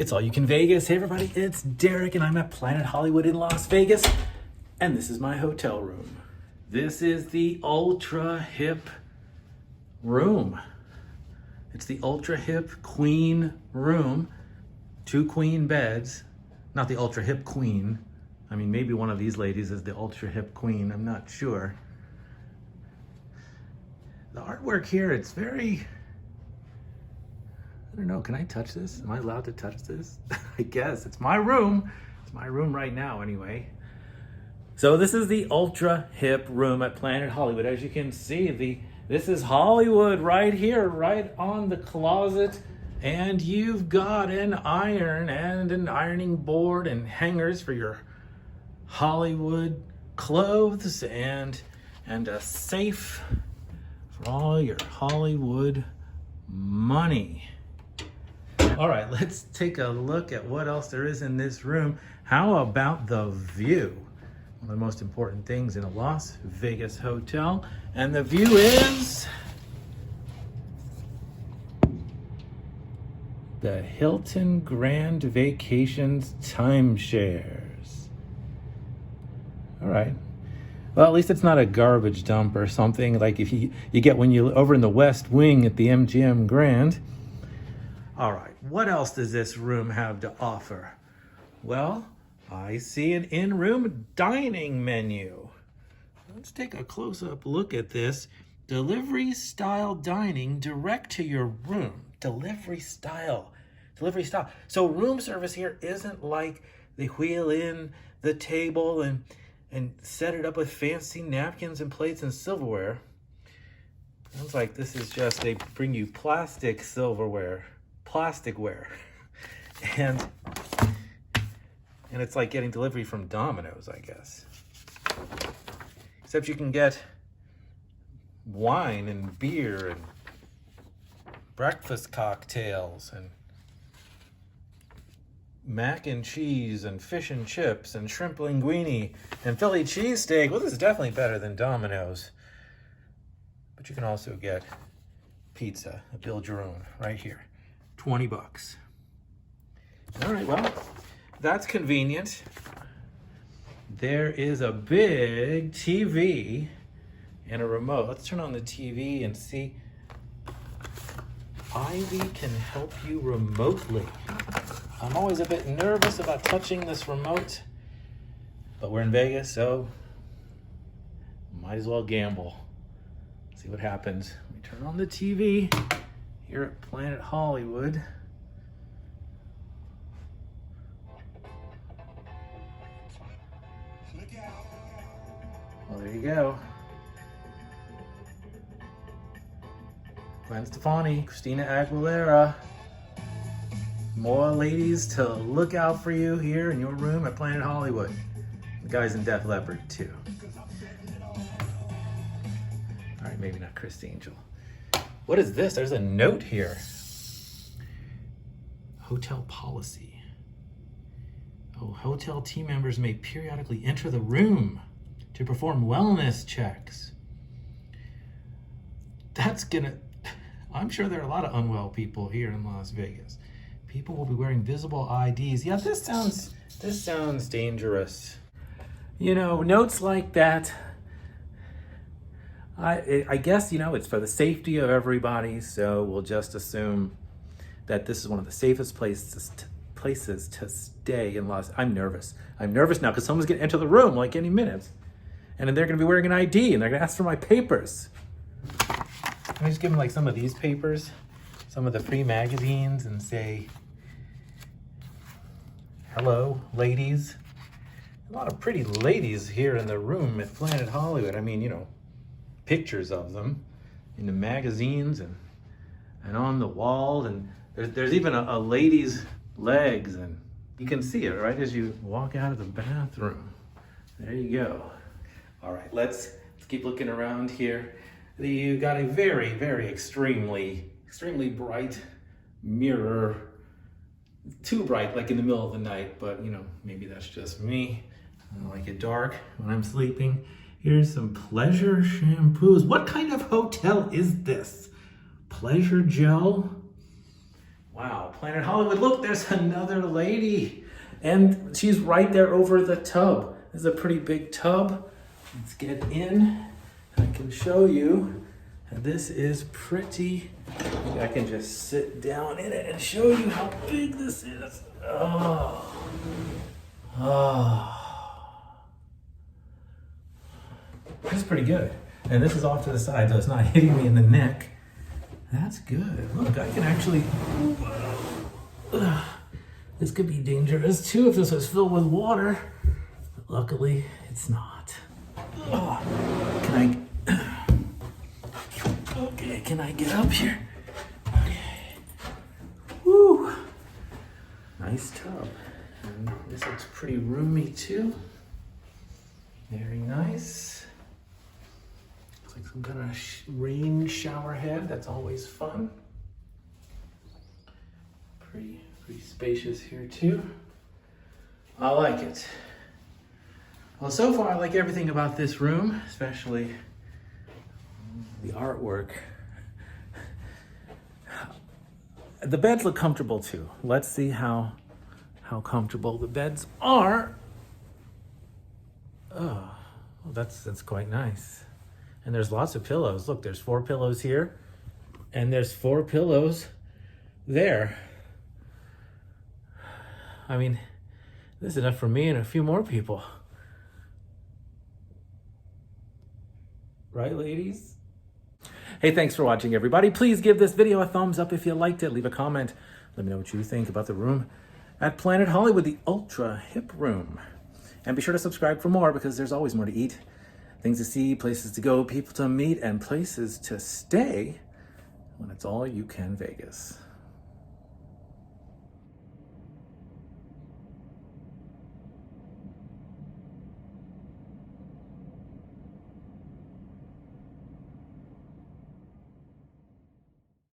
It's All You Can Vegas. Hey everybody, it's Derek and I'm at Planet Hollywood in Las Vegas. And this is my hotel room. This is the ultra hip room. It's the ultra hip queen room. 2 queen beds. Not the ultra hip queen. I mean, maybe one of these ladies is the ultra hip queen. I'm not sure. The artwork here, it's very... I don't know, can I touch this? Am I allowed to touch this? I guess, it's my room. It's my room right now anyway. So this is the ultra hip room at Planet Hollywood. As you can see, this is Hollywood right here, right on the closet. And you've got an iron and an ironing board and hangers for your Hollywood clothes and a safe for all your Hollywood money. All right, let's take a look at what else there is in this room. How about the view? One of the most important things in a Las Vegas hotel. And the view is the Hilton Grand Vacations timeshares. All right. Well, at least it's not a garbage dump or something like if you get when you over in the West Wing at the MGM Grand. All right, what else does this room have to offer? Well, I see an in-room dining menu. Let's take a close-up look at this. Delivery style dining direct to your room. Delivery style. So room service here isn't like they wheel in the table and set it up with fancy napkins and plates and silverware. Sounds like this is just, they bring you plasticware. And it's like getting delivery from Domino's, I guess. Except you can get wine and beer and breakfast cocktails and mac and cheese and fish and chips and shrimp linguine and Philly cheesesteak. Well, this is definitely better than Domino's. But you can also get pizza, build your own, right here. $20. All right, well, that's convenient. There is a big TV and a remote. Let's turn on the TV and see. Ivy can help you remotely. I'm always a bit nervous about touching this remote, but we're in Vegas, so might as well gamble. See what happens. Let me turn on the TV here at Planet Hollywood. Well, there you go. Gwen Stefani, Christina Aguilera. More ladies to look out for you here in your room at Planet Hollywood. The guys in Def Leppard too. All right, maybe not Chris Angel. What is this? There's a note here. Hotel policy. Oh, hotel team members may periodically enter the room to perform wellness checks. I'm sure there are a lot of unwell people here in Las Vegas. People will be wearing visible IDs. Yeah, this sounds dangerous. You know, notes like that, I guess, you know, it's for the safety of everybody, so we'll just assume that this is one of the safest places to stay in Las. I'm nervous now because someone's gonna enter the room like any minute, and then they're gonna be wearing an ID and they're gonna ask for my papers. Can I just give them like some of these papers, some of the free magazines, and say, hello, ladies. A lot of pretty ladies here in the room at Planet Hollywood. I mean, you know, pictures of them in the magazines and on the wall, and there's even a lady's legs, and you can see it right as you walk out of the bathroom. There you go. All right, let's keep looking around here. You got a very, very extremely bright mirror. Too bright, like in the middle of the night, but you know, maybe that's just me. I like it dark when I'm sleeping. Here's some Pleasure shampoos. What kind of hotel is this? Pleasure gel? Wow, Planet Hollywood. Look, there's another lady. And she's right there over the tub. This is a pretty big tub. Let's get in. I can show you. This is pretty. I can just sit down in it and show you how big this is. Oh. This is pretty good. And this is off to the side, so it's not hitting me in the neck. That's good. Look, I can actually. This could be dangerous too if this was filled with water. But luckily, it's not. Can I get up here? Okay. Woo! Nice tub. And this looks pretty roomy too. Very nice. Looks like some kind of rain shower head. That's always fun. Pretty spacious here too. I like it. Well, so far I like everything about this room, especially the artwork. The beds look comfortable too. Let's see how comfortable the beds are. Oh, well, that's quite nice. And there's lots of pillows. Look, there's 4 pillows here, and there's 4 pillows there. I mean, this is enough for me and a few more people. Right, ladies? Hey, thanks for watching, everybody. Please give this video a thumbs up if you liked it. Leave a comment. Let me know what you think about the room at Planet Hollywood, the ultra hip room. And be sure to subscribe for more, because there's always more to eat, things to see, places to go, people to meet, and places to stay when it's all you can Vegas.